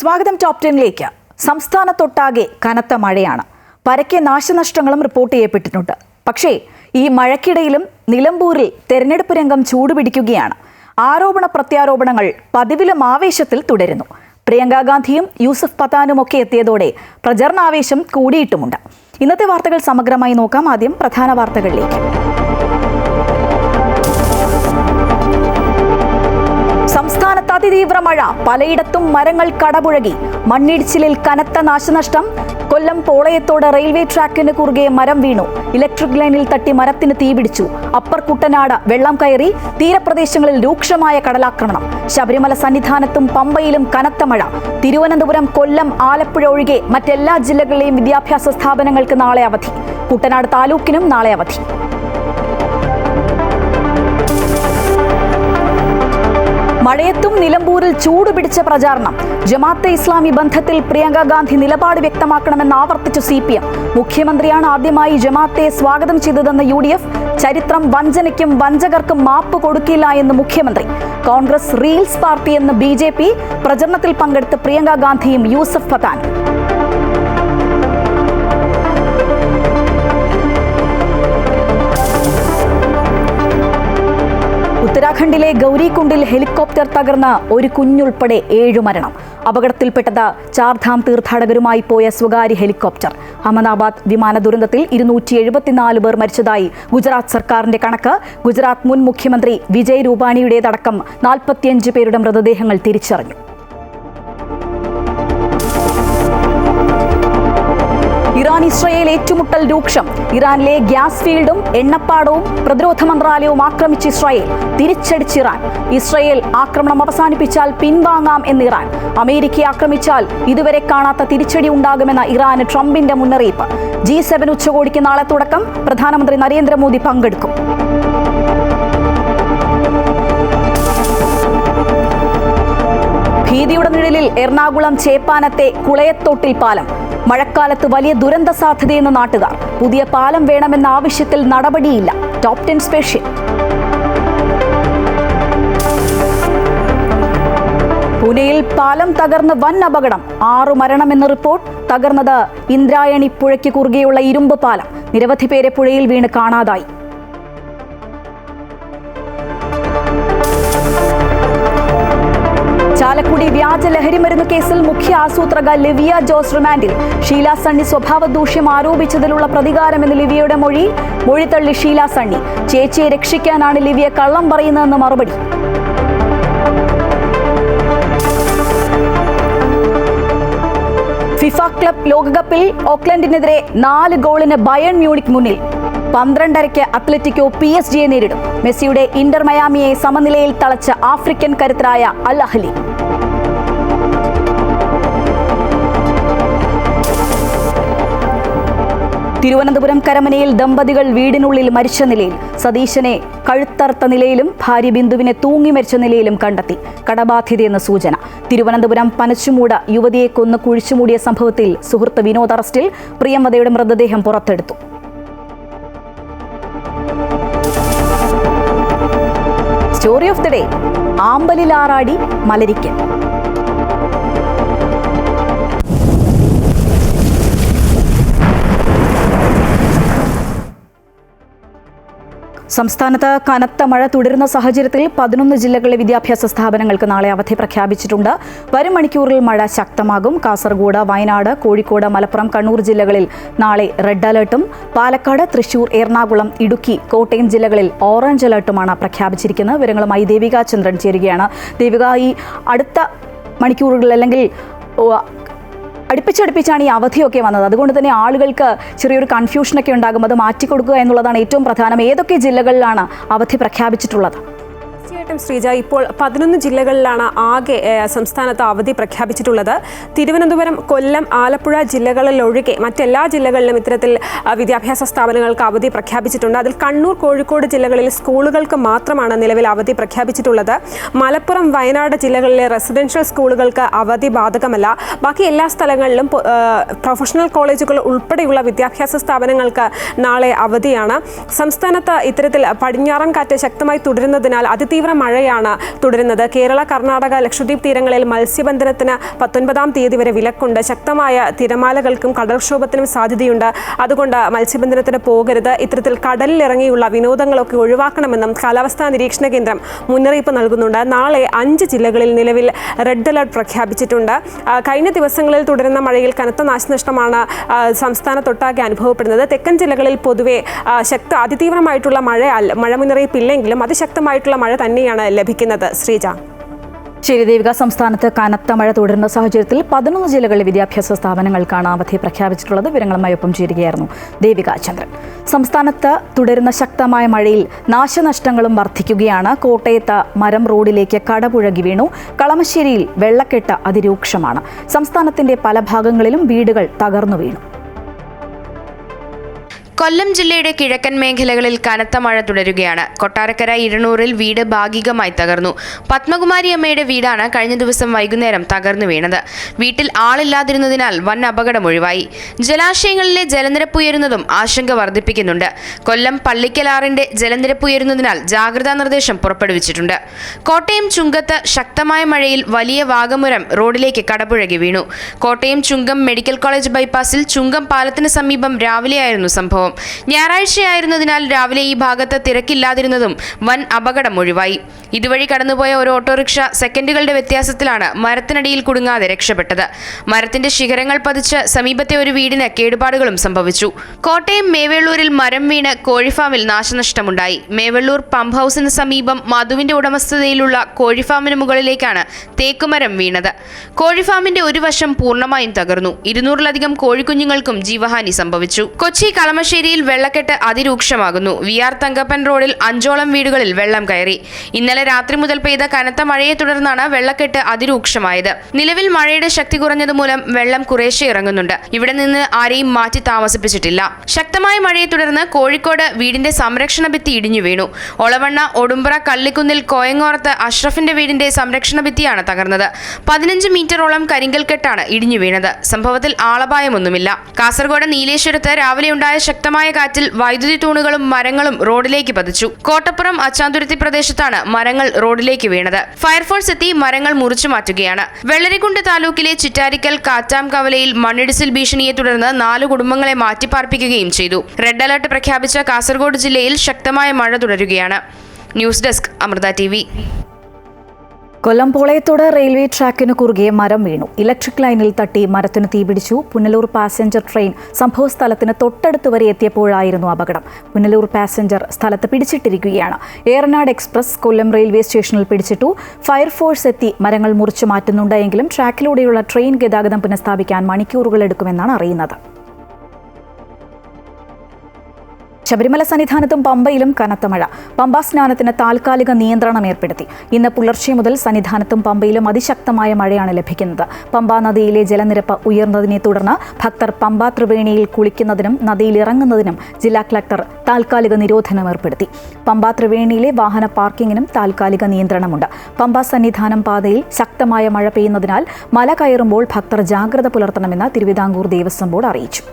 സ്വാഗതം ടോപ്പ് 10ലേക്ക്. സംസ്ഥാനത്തൊട്ടാകെ കനത്ത മഴയാണ്. പരക്കെ നാശനഷ്ടങ്ങളും റിപ്പോർട്ട് ചെയ്യപ്പെട്ടിട്ടുണ്ട്. പക്ഷേ ഈ മഴയ്ക്കിടയിലും നിലമ്പൂരിൽ തെരഞ്ഞെടുപ്പ് രംഗം ചൂടുപിടിക്കുകയാണ്. ആരോപണ പ്രത്യാരോപണങ്ങൾ പതിവിലും ആവേശത്തിൽ തുടരുന്നു. പ്രിയങ്ക ഗാന്ധിയും യൂസഫ് പത്താനുമൊക്കെ എത്തിയതോടെ പ്രചരണാവേശം കൂടിയിട്ടുമുണ്ട്. ഇന്നത്തെ വാർത്തകൾ സമഗ്രമായി നോക്കാം. ആദ്യം പ്രധാന വാർത്തകളിലേക്ക്. സംസ്ഥാനത്ത് അതിതീവ്ര മഴ, പലയിടത്തും മരങ്ങൾ കടപുഴകി. മണ്ണിടിച്ചിലിൽ കനത്ത നാശനഷ്ടം. കൊല്ലം പോളയത്തോട് റെയിൽവേ ട്രാക്കിന് കുറുകെ മരം വീണു. ഇലക്ട്രിക് ലൈനിൽ തട്ടി മരത്തിന് തീപിടിച്ചു. അപ്പർ കുട്ടനാട് വെള്ളം കയറി. തീരപ്രദേശങ്ങളിൽ രൂക്ഷമായ കടലാക്രമണം. ശബരിമല സന്നിധാനത്തും പമ്പയിലും കനത്ത മഴ. തിരുവനന്തപുരം, കൊല്ലം, ആലപ്പുഴ ഒഴികെ മറ്റെല്ലാ ജില്ലകളിലെയും വിദ്യാഭ്യാസ സ്ഥാപനങ്ങൾക്ക് നാളെ അവധി. കുട്ടനാട് താലൂക്കിനും നാളെ അവധി. മഴയത്തും നിലമ്പൂരിൽ ചൂടുപിടിച്ച പ്രചാരണം. ജമാഅത്തെ ഇസ്ലാമി ബന്ധത്തിൽ പ്രിയങ്ക ഗാന്ധി നിലപാട് വ്യക്തമാക്കണമെന്ന് ആവർത്തിച്ചു CPM. മുഖ്യമന്ത്രിയാണ് ആദ്യമായി ജമാഅത്തെ സ്വാഗതം ചെയ്തതെന്ന് UDF. ചരിത്രം വഞ്ചനയ്ക്കും വഞ്ചകർക്കും മാപ്പ് കൊടുക്കില്ല എന്ന് മുഖ്യമന്ത്രി. കോൺഗ്രസ് റീൽസ് പാർട്ടിയെന്ന് BJP. പ്രചരണത്തിൽ പങ്കെടുത്ത് പ്രിയങ്ക ഗാന്ധിയും യൂസഫ് പത്താൻ. ഉത്തരാഖണ്ഡിലെ ഗൗരികുണ്ടിൽ ഹെലികോപ്റ്റർ തകർന്ന് ഒരു കുഞ്ഞുൾപ്പെടെ 7 മരണം. അപകടത്തിൽപ്പെട്ടത് ചാർധാം തീർത്ഥാടകരുമായി പോയ സ്വകാര്യ ഹെലികോപ്റ്റർ. അഹമ്മദാബാദ് വിമാന ദുരന്തത്തിൽ 274 പേർ മരിച്ചതായി ഗുജറാത്ത് സർക്കാരിന്റെ കണക്ക്. ഗുജറാത്ത് മുൻ മുഖ്യമന്ത്രി വിജയ് രൂപാണിയുടേതടക്കം 45 പേരുടെ മൃതദേഹങ്ങൾ തിരിച്ചറിഞ്ഞു. ഇറാൻ ഇസ്രയേൽ ഏറ്റുമുട്ടൽ രൂക്ഷം. ഇറാനിലെ ഗ്യാസ് ഫീൽഡും എണ്ണപ്പാടവും പ്രതിരോധ മന്ത്രാലയവും ആക്രമിച്ച് ഇസ്രയേൽ. തിരിച്ചടിച്ച് ഇറാൻ. ഇസ്രയേൽ ആക്രമണം അവസാനിപ്പിച്ചാൽ പിൻവാങ്ങാം എന്ന് ഇറാൻ. അമേരിക്കയെ ആക്രമിച്ചാൽ ഇതുവരെ കാണാത്ത തിരിച്ചടി ഉണ്ടാകുമെന്ന ഇറാന് ട്രംപിന്റെ മുന്നറിയിപ്പ്. G7 ഉച്ചകോടിക്ക് നാളെ തുടക്കം. പ്രധാനമന്ത്രി നരേന്ദ്രമോദി പങ്കെടുക്കും. ഭീതിയുടെ നിഴലിൽ എറണാകുളം ചേപ്പാനത്തെ കുളയത്തോട്ടിൽ പാലം. മഴക്കാലത്ത് വലിയ ദുരന്ത സാധ്യതയെന്ന് നാട്ടുകാർ. പുതിയ പാലം വേണമെന്ന ആവശ്യത്തിൽ നടപടിയില്ല. Top 10 special. പൂനെയിൽ പാലം തകർന്ന് വൻ അപകടം. 6 മരണമെന്ന് റിപ്പോർട്ട്. തകർന്നത് ഇന്ദ്രായണി പുഴയ്ക്ക് കുറുകെയുള്ള ഇരുമ്പ് പാലം. നിരവധി പേരെ പുഴയിൽ വീണ് കാണാതായി. ചാലക്കുടി വ്യാജ ലഹരിമരുന്ന് കേസിൽ മുഖ്യ ആസൂത്രക ലിവിയ ജോസ് റിമാൻഡിൽ. ഷീല സണ്ണി സ്വഭാവ ദൂഷ്യം ആരോപിച്ചതിലുള്ള പ്രതികാരമെന്ന് ലിവിയയുടെ മൊഴി. മൊഴി തള്ളി ഷീല സണ്ണി. ചേച്ചിയെ രക്ഷിക്കാനാണ് ലിവിയ കള്ളം പറയുന്നതെന്ന് മറുപടി. ഫിഫ ക്ലബ് ലോകകപ്പിൽ ഓക്ലൻഡിനെതിരെ 4 ഗോളിന് ബയേൺ മ്യൂണിക് മുന്നിൽ. 12:30 അത്ലറ്റിക്കോ PSG നേരിടും. മെസ്സിയുടെ ഇന്റർ മയാമിയെ സമനിലയിൽ തളച്ച ആഫ്രിക്കൻ കരുത്തരായ അൽ അഹ്ലി. തിരുവനന്തപുരം കരമനയിൽ ദമ്പതികൾ വീടിനുള്ളിൽ മരിച്ച നിലയിൽ. സതീശനെ കഴുത്തറുത്ത നിലയിലും ഭാര്യ ബിന്ദുവിനെ തൂങ്ങി മരിച്ച നിലയിലും കണ്ടെത്തി. കടബാധ്യതയെന്ന് സൂചന. തിരുവനന്തപുരം പനച്ചുമൂട് യുവതിയെ കൊന്ന് കുഴിച്ചുമൂടിയ സംഭവത്തിൽ സുഹൃത്ത് വിനോദ് അറസ്റ്റിൽ. പ്രിയംവദയുടെ മൃതദേഹം പുറത്തെടുത്തു. Story of the day. ആമ്പലിലാറാടി മലരിക്കൻ. സംസ്ഥാനത്ത് കനത്ത മഴ തുടരുന്ന സാഹചര്യത്തിൽ 11 ജില്ലകളിലെ വിദ്യാഭ്യാസ സ്ഥാപനങ്ങൾക്ക് നാളെ അവധി പ്രഖ്യാപിച്ചിട്ടുണ്ട്. വരും മണിക്കൂറിൽ മഴ ശക്തമാകും. കാസർഗോഡ്, വയനാട്, കോഴിക്കോട്, മലപ്പുറം, കണ്ണൂർ ജില്ലകളിൽ നാളെ റെഡ് അലർട്ടും. പാലക്കാട്, തൃശൂർ, എറണാകുളം, ഇടുക്കി, കോട്ടയം ജില്ലകളിൽ ഓറഞ്ച് അലർട്ടുമാണ് പ്രഖ്യാപിച്ചിരിക്കുന്നത്. വിവരങ്ങളുമായി ദേവിക ചന്ദ്രൻ ചേരുകയാണ്. ദേവിക, ഈ അടുത്ത മണിക്കൂറുകളിൽ അല്ലെങ്കിൽ അടുപ്പിച്ചടുപ്പിച്ചാണ് ഈ അവധിയൊക്കെ വന്നത്. അതുകൊണ്ട് തന്നെ ആളുകൾക്ക് ചെറിയൊരു കൺഫ്യൂഷനൊക്കെ ഉണ്ടാകും. അത് മാറ്റിക്കൊടുക്കുക എന്നുള്ളതാണ് ഏറ്റവും പ്രധാനം. ഏതൊക്കെ ജില്ലകളിലാണ് അവധി പ്രഖ്യാപിച്ചിട്ടുള്ളത്? തീർച്ചയായിട്ടും ശ്രീജ, ഇപ്പോൾ 11 ജില്ലകളിലാണ് ആകെ സംസ്ഥാനത്ത് അവധി പ്രഖ്യാപിച്ചിട്ടുള്ളത്. തിരുവനന്തപുരം, കൊല്ലം, ആലപ്പുഴ ജില്ലകളിലൊഴികെ മറ്റെല്ലാ ജില്ലകളിലും ഇത്തരത്തിൽ വിദ്യാഭ്യാസ സ്ഥാപനങ്ങൾക്ക് അവധി പ്രഖ്യാപിച്ചിട്ടുണ്ട്. അതിൽ കണ്ണൂർ, കോഴിക്കോട് ജില്ലകളിൽ സ്കൂളുകൾക്ക് മാത്രമാണ് നിലവിൽ അവധി പ്രഖ്യാപിച്ചിട്ടുള്ളത്. മലപ്പുറം, വയനാട് ജില്ലകളിലെ റെസിഡൻഷ്യൽ സ്കൂളുകൾക്ക് അവധി ബാധകമല്ല. ബാക്കി എല്ലാ സ്ഥലങ്ങളിലും പ്രൊഫഷണൽ കോളേജുകൾ ഉൾപ്പെടെയുള്ള വിദ്യാഭ്യാസ സ്ഥാപനങ്ങൾക്ക് നാളെ അവധിയാണ്. സംസ്ഥാനത്ത് ഇത്തരത്തിൽ പടിഞ്ഞാറൻ കാറ്റ് ശക്തമായി തുടരുന്നതിനാൽ അതിതീവ്ര മഴയാണ് തുടരുന്നത്. കേരള, കർണാടക, ലക്ഷദ്വീപ് തീരങ്ങളിൽ മത്സ്യബന്ധനത്തിന് 19-ാം തീയതി വരെ വിലക്കുണ്ട്. ശക്തമായ തിരമാലകൾക്കും കടൽക്ഷോഭത്തിനും സാധ്യതയുണ്ട്. അതുകൊണ്ട് മത്സ്യബന്ധനത്തിന് പോകരുത്. ഇത്തരത്തിൽ കടലിലിറങ്ങിയുള്ള വിനോദങ്ങളൊക്കെ ഒഴിവാക്കണമെന്നും കാലാവസ്ഥാ നിരീക്ഷണ കേന്ദ്രം മുന്നറിയിപ്പ് നൽകുന്നുണ്ട്. നാളെ 5 ജില്ലകളിൽ നിലവിൽ റെഡ് അലർട്ട് പ്രഖ്യാപിച്ചിട്ടുണ്ട്. കഴിഞ്ഞ ദിവസങ്ങളിൽ തുടരുന്ന മഴയിൽ കനത്ത നാശനഷ്ടമാണ് സംസ്ഥാനത്തൊട്ടാകെ അനുഭവപ്പെടുന്നത്. തെക്കൻ ജില്ലകളിൽ പൊതുവെ അതിതീവ്രമായിട്ടുള്ള മഴ മുന്നറിയിപ്പില്ലെങ്കിലും അതിശക്തമായിട്ടുള്ള മഴ തന്നെയാണ് ലഭിക്കുന്നത്. ശ്രീജ. ശരി ദേവിക, സംസ്ഥാനത്ത് കനത്ത മഴ തുടരുന്ന സാഹചര്യത്തിൽ 11 ജില്ലകളിലെ വിദ്യാഭ്യാസ സ്ഥാപനങ്ങൾക്കാണ് അവധി പ്രഖ്യാപിച്ചിട്ടുള്ളത്. വിവരങ്ങളുമായി ഒപ്പം ചേരുകയായിരുന്നു ദേവിക ചന്ദ്രൻ. സംസ്ഥാനത്ത് തുടരുന്ന ശക്തമായ മഴയിൽ നാശനഷ്ടങ്ങളും വർദ്ധിക്കുകയാണ്. കോട്ടയത്ത് മരം റോഡിലേക്ക് കടപുഴകി വീണു. കളമശ്ശേരിയിൽ വെള്ളക്കെട്ട് അതിരൂക്ഷമാണ്. സംസ്ഥാനത്തിന്റെ പല ഭാഗങ്ങളിലും വീടുകൾ തകർന്നു വീണു. കൊല്ലം ജില്ലയുടെ കിഴക്കൻ മേഖലകളിൽ കനത്ത മഴ തുടരുകയാണ്. കൊട്ടാരക്കര ഇരണൂറിൽ വീട് ഭാഗികമായി തകർന്നു. പത്മകുമാരി അമ്മയുടെ വീടാണ് കഴിഞ്ഞ ദിവസം വൈകുന്നേരം തകർന്നു വീണത്. വീട്ടിൽ ആളില്ലാതിരുന്നതിനാൽ വൻ അപകടം ഒഴിവായി. ജലാശയങ്ങളിലെ ജലനിരപ്പ് ഉയരുന്നതും ആശങ്ക വർദ്ധിപ്പിക്കുന്നുണ്ട്. കൊല്ലം പള്ളിക്കലാറിന്റെ ജലനിരപ്പ് ഉയരുന്നതിനാൽ ജാഗ്രതാ നിർദ്ദേശം പുറപ്പെടുവിച്ചിട്ടുണ്ട്. കോട്ടയം ചുങ്കത്ത് ശക്തമായ മഴയിൽ വലിയ വാഗമരം റോഡിലേക്ക് കടപുഴകി വീണു. കോട്ടയം ചുങ്കം മെഡിക്കൽ കോളേജ് ബൈപ്പാസിൽ ചുങ്കം പാലത്തിന് സമീപം രാവിലെയായിരുന്നു സംഭവം. ഞായറാഴ്ചയായിരുന്നതിനാൽ രാവിലെ ഈ ഭാഗത്ത് തിരക്കില്ലാതിരുന്നതും വൻ അപകടം ഒഴിവായി. ഇതുവഴി കടന്നുപോയ ഒരു ഓട്ടോറിക്ഷ സെക്കൻഡുകളുടെ വ്യത്യാസത്തിലാണ് മരത്തിനടിയിൽ കുടുങ്ങാതെ രക്ഷപ്പെട്ടത്. മരത്തിന്റെ ശിഖരങ്ങൾ പതിച്ച് സമീപത്തെ ഒരു വീടിന് കേടുപാടുകളും സംഭവിച്ചു. കോട്ടയം മേവെള്ളൂരിൽ മരം വീണ് കോഴിഫാമിൽ നാശനഷ്ടമുണ്ടായി. മേവെള്ളൂർ പമ്പ് ഹൌസിന് സമീപം മധുവിന്റെ ഉടമസ്ഥതയിലുള്ള കോഴിഫാമിന് മുകളിലേക്കാണ് തേക്കുമരം വീണത്. കോഴിഫാമിന്റെ ഒരു വശം പൂർണ്ണമായും തകർന്നു. 200-ലധികം കോഴിക്കുഞ്ഞുങ്ങൾക്കും ജീവഹാനി സംഭവിച്ചു. കൊച്ചി കളമശ്ശേരിയിൽ വെള്ളക്കെട്ട് അതിരൂക്ഷമാകുന്നു. VR തങ്കപ്പൻ റോഡിൽ 5ഓളം വീടുകളിൽ വെള്ളം കയറി. ഇന്നലെ രാത്രി മുതൽ പെയ്ത കനത്ത മഴയെ തുടർന്നാണ് വെള്ളക്കെട്ട് അതിരൂക്ഷമായത്. നിലവിൽ മഴയുടെ ശക്തി കുറഞ്ഞതുമൂലം വെള്ളം കുറേശ്ശെ ഇറങ്ങുന്നുണ്ട്. ഇവിടെ നിന്ന് ആരെയും മാറ്റി താമസിപ്പിച്ചിട്ടില്ല. ശക്തമായ മഴയെ തുടർന്ന് കോഴിക്കോട് വീടിന്റെ സംരക്ഷണ ഭിത്തി ഇടിഞ്ഞു വീണു. ഒളവണ്ണ ഒടുമ്പ്ര കള്ളിക്കുന്നിൽ കോയങ്ങോറത്ത് അഷ്റഫിന്റെ വീടിന്റെ സംരക്ഷണ ഭിത്തിയാണ് തകർന്നത്. 15 മീറ്ററോളം കരിങ്കൽക്കെട്ടാണ് ഇടിഞ്ഞു വീണത്. സംഭവത്തിൽ ആളപായമൊന്നുമില്ല. കാസർഗോഡ് നീലേശ്വരത്ത് രാവിലെയുണ്ടായ ശക്തമായ കാറ്റിൽ വൈദ്യുതി തൂണുകളും മരങ്ങളും റോഡിലേക്ക് പതിച്ചു. കോട്ടപ്പുറം അച്ചാന്തുരുത്തി പ്രദേശത്താണ് മരങ്ങൾ റോഡിലേക്ക് വീണത്. ഫയർഫോഴ്സ് എത്തി മരങ്ങൾ മുറിച്ചു മാറ്റുകയാണ്. വെള്ളരിക്കുണ്ട് താലൂക്കിലെ ചിറ്റാരിക്കൽ കാറ്റാം കവലയിൽ മണ്ണിടിച്ചിൽ ഭീഷണിയെ തുടർന്ന് 4 കുടുംബങ്ങളെ മാറ്റിപ്പാർപ്പിക്കുകയും ചെയ്തു. റെഡ് അലർട്ട് പ്രഖ്യാപിച്ച കാസർഗോഡ് ജില്ലയിൽ ശക്തമായ മഴ തുടരുകയാണ്. News desk Amrita TV. Kollam Polayathode railway ട്രാക്കിന് കുറുകെ മരം വീണു. ഇലക്ട്രിക് ലൈനിൽ തട്ടി മരത്തിന് തീപിടിച്ചു. പുനലൂർ പാസഞ്ചർ ട്രെയിൻ സംഭവസ്ഥലത്തിന് തൊട്ടടുത്ത് വരെ എത്തിയപ്പോഴായിരുന്നു അപകടം. പുനലൂർ പാസഞ്ചർ സ്ഥലത്ത് പിടിച്ചിട്ടിരിക്കുകയാണ്. ഏറനാട് എക്സ്പ്രസ് കൊല്ലം റെയിൽവേ സ്റ്റേഷനിൽ പിടിച്ചിട്ടു. ഫയർഫോഴ്സ് എത്തി മരങ്ങൾ മുറിച്ചു മാറ്റുന്നുണ്ട്. എങ്കിലും ട്രാക്കിലൂടെയുള്ള ട്രെയിൻ ഗതാഗതം പുനഃസ്ഥാപിക്കാൻ മണിക്കൂറുകൾ എടുക്കുമെന്നാണ് അറിയുന്നത്. ശബരിമല സന്നിധാനത്തും പമ്പയിലും കനത്ത മഴ. പമ്പാ സ്നാനത്തിന് താൽക്കാലിക നിയന്ത്രണം ഏർപ്പെടുത്തി. ഇന്ന് പുലർച്ചെ മുതൽ സന്നിധാനത്തും പമ്പയിലും അതിശക്തമായ മഴയാണ് ലഭിക്കുന്നത്. പമ്പാ നദിയിലെ ജലനിരപ്പ് ഉയർന്നതിനെ തുടർന്ന് ഭക്തർ പമ്പാ ത്രിവേണിയിൽ കുളിക്കുന്നതിനും നദിയിൽ ഇറങ്ങുന്നതിനും ജില്ലാ കളക്ടർ താൽക്കാലിക നിരോധനം ഏർപ്പെടുത്തി. പമ്പാ ത്രിവേണിയിലെ വാഹന പാർക്കിങ്ങിനും താൽക്കാലിക നിയന്ത്രണമുണ്ട്. പമ്പാ സന്നിധാനം പാതയിൽ ശക്തമായ മഴ പെയ്യുന്നതിനാൽ മല കയറുമ്പോൾ ഭക്തർ ജാഗ്രത പുലർത്തണമെന്ന് തിരുവിതാംകൂർ ദേവസ്വം ബോർഡ് അറിയിച്ചു.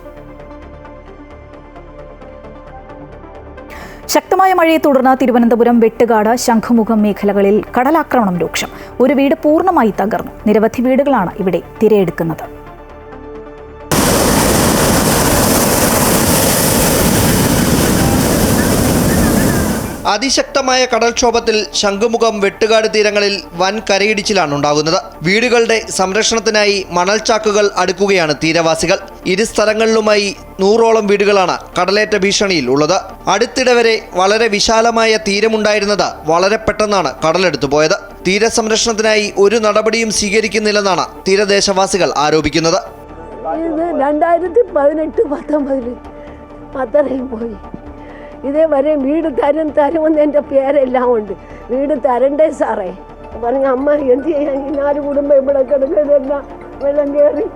ശക്തമായ മഴയെ തുടർന്ന് തിരുവനന്തപുരം വെട്ടുകാട് ശംഖുമുഖം മേഖലകളിൽ കടലാക്രമണം രൂക്ഷം. ഒരു വീട് പൂർണ്ണമായി തകർന്നു. നിരവധി വീടുകളാണ് ഇവിടെ തിരയെടുക്കുന്നത്. അതിശക്തമായ കടൽക്ഷോഭത്തിൽ ശംഖുമുഖം വെട്ടുകാട് തീരങ്ങളിൽ വൻ കരയിടിച്ചിലാണ് ഉണ്ടാകുന്നത്. വീടുകളുടെ സംരക്ഷണത്തിനായി മണൽച്ചാക്കുകൾ അടുക്കുകയാണ് തീരവാസികൾ. ഇരു സ്ഥലങ്ങളിലുമായി 100ഓളം വീടുകളാണ് കടലേറ്റ ഭീഷണിയിൽ ഉള്ളത്. അടുത്തിടെ വരെ വളരെ വിശാലമായ തീരമുണ്ടായിരുന്നത് വളരെ പെട്ടെന്നാണ് കടലെടുത്തു പോയത്. തീരസംരക്ഷണത്തിനായി ഒരു നടപടിയും സ്വീകരിക്കുന്നില്ലെന്നാണ് തീരദേശവാസികൾ ആരോപിക്കുന്നത്. 2018-19 അത്രയും പോയി. ഇതേവരെ വീട് തരുമെന്ന് എൻ്റെ പേരെല്ലാം ഉണ്ട്. വീട് തരണ്ടേ സാറേ പറഞ്ഞ അമ്മ എന്ത് ചെയ്യാൻ? 4 കുടുംബം ഇവിടെ കിടക്കുന്നതെല്ലാം വെള്ളം കയറി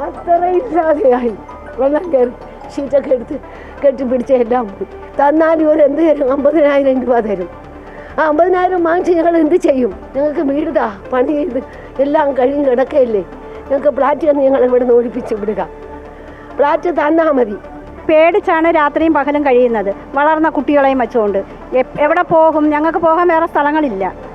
അത്രയില്ലാതെയായി. വെള്ളം കയറി ഷീറ്റൊക്കെ എടുത്ത് കെട്ടിപ്പിടിച്ച എല്ലാം പോയി. തന്നാലും ഒരു എന്ത് തരും? 50,000 രൂപ തരും. ആ 50,000 വാങ്ങിച്ച് ഞങ്ങൾ എന്ത് ചെയ്യും? ഞങ്ങൾക്ക് വീട് പണി ചെയ്ത് എല്ലാം കഴിഞ്ഞ് കിടക്കയില്ലേ. ഞങ്ങൾക്ക് ഫ്ലാറ്റ് തന്നെ ഞങ്ങൾ ഇവിടെ നിന്ന് ഒഴിപ്പിച്ച് വിടുക. ഫ്ലാറ്റ് തന്നാൽ മതി. പേടിച്ചാണ് രാത്രിയും പകലും കഴിയുന്നത്. വളർന്ന കുട്ടികളെയും വെച്ചുകൊണ്ട് എവിടെ പോകും? ഞങ്ങൾക്ക് പോകാൻ വേറെ സ്ഥലങ്ങളില്ല.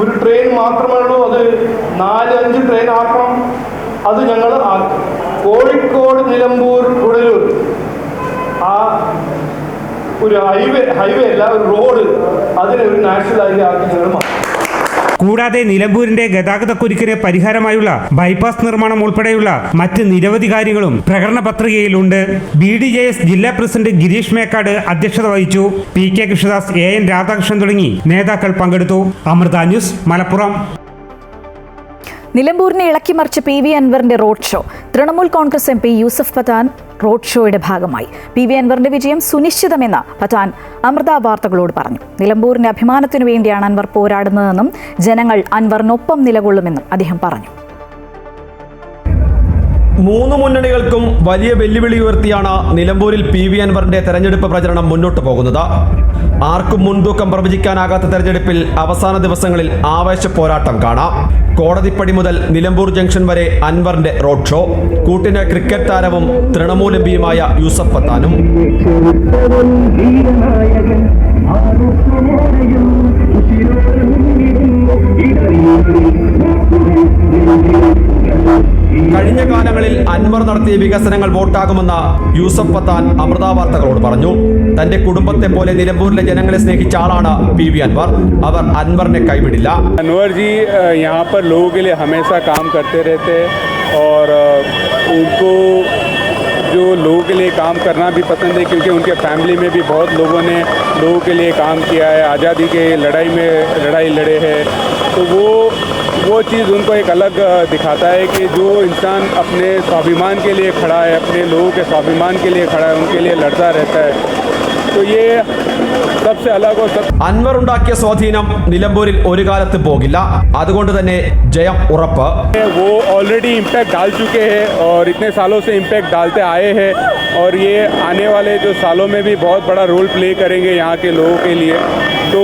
ഒരു ട്രെയിൻ മാത്രമേ ഉള്ളൂ, അത് 4-5 ട്രെയിൻ ആക്കണം. അത് ഞങ്ങൾ കോഴിക്കോട് നിലമ്പൂർ ഗുഡലൂർ ആ ഒരു ഹൈവേ അല്ല, ഒരു റോഡ്, അതിനെ ഒരു നാഷണൽ ഹൈവേ ആക്കി ഞങ്ങൾ മാറ്റി. കൂടാതെ നിലമ്പൂരിന്റെ ഗതാഗതക്കുരുക്കിന് പരിഹാരമായുള്ള ബൈപ്പാസ് നിർമ്മാണം ഉൾപ്പെടെയുള്ള മറ്റ് നിരവധി കാര്യങ്ങളും പ്രകടന പത്രികയിലുണ്ട്. BDJS ജില്ലാ പ്രസിഡന്റ് ഗിരീഷ് മേക്കാട് അധ്യക്ഷത വഹിച്ചു. PK കൃഷ്ണദാസ്, AN രാധാകൃഷ്ണൻ തുടങ്ങി നേതാക്കൾ പങ്കെടുത്തു. അമൃത ന്യൂസ്, മലപ്പുറം. നിലമ്പൂരിനെ ഇളക്കിമറിച്ച PV അൻവറിന്റെ road show. Trinamool Congress MP Yusuf Pathan road ഷോയുടെ ഭാഗമായി. PV അൻവറിന്റെ വിജയം സുനിശ്ചിതമെന്ന് പത്താൻ അമൃത വാർത്തകളോട് പറഞ്ഞു. നിലമ്പൂരിന്റെ അഭിമാനത്തിനു വേണ്ടിയാണ് അൻവർ പോരാടുന്നതെന്നും ജനങ്ങൾ അൻവറിനൊപ്പം നിലകൊള്ളുമെന്നും അദ്ദേഹം പറഞ്ഞു. 3 മുന്നണികൾക്കും വലിയ വെല്ലുവിളി ഉയർത്തിയാണ് നിലമ്പൂരിൽ PV അൻവറിന്റെ തെരഞ്ഞെടുപ്പ് പ്രചരണം മുന്നോട്ട് പോകുന്നത്. ആർക്കും മുൻതൂക്കം പ്രവചിക്കാനാകാത്ത തെരഞ്ഞെടുപ്പിൽ അവസാന ദിവസങ്ങളിൽ ആവേശ പോരാട്ടം കാണാം. കോടതിപ്പടി മുതൽ നിലമ്പൂർ ജംഗ്ഷൻ വരെ അൻവറിന്റെ റോഡ് ഷോ. കൂട്ടിന് ക്രിക്കറ്റ് താരവും തൃണമൂൽ MPയുമായ യൂസഫ് പത്താനും. കഴിഞ്ഞ കാലങ്ങളിൽ അൻവർ നടത്തിയ വികസനങ്ങൾ വോട്ടാകുമെന്ന് യൂസഫ് പത്താൻ അമൃത വാർത്തകളോട് പറഞ്ഞു. തന്റെ കുടുംബത്തെ പോലെ നിലമ്പൂരിലെ ജനങ്ങളെ സ്നേഹിച്ച ആളാണ് PV അൻവർ. അവർ അൻവറിനെ കൈവിടില്ല. अनवर जी यहाँ पर लोगों के लिए हमेशा काम करते रहते और उनको जो लोगों के लिए काम करना भी पसंद है, क्योंकि उनके फैमिली में भी बहुत लोगों ने लोगों के लिए काम किया है, आज़ादी के लड़ाई लड़े हैं. तो वो चीज़ उनको एक अलग दिखाता है कि जो इंसान अपने स्वाभिमान के लिए खड़ा है, अपने लोगों के स्वाभिमान के लिए खड़ा है, उनके लिए लड़ता रहता है. तो ये सबसे अलग और അൻവർ ഉണ്ടാക്കിയ സ്വാധീനം നിലമ്പൂരിൽ ഒരു കാലത്ത് പോകില്ല. അതുകൊണ്ട് തന്നെ ജയം ഉറപ്പ്. वो ऑलरेडी इम्पैक्ट डाल चुके हैं और इतने सालों से इम्पैक्ट डालते आए हैं और ये आने वाले जो सालों में भी बहुत बड़ा रोल प्ले करेंगे यहाँ के लोगों के लिए. तो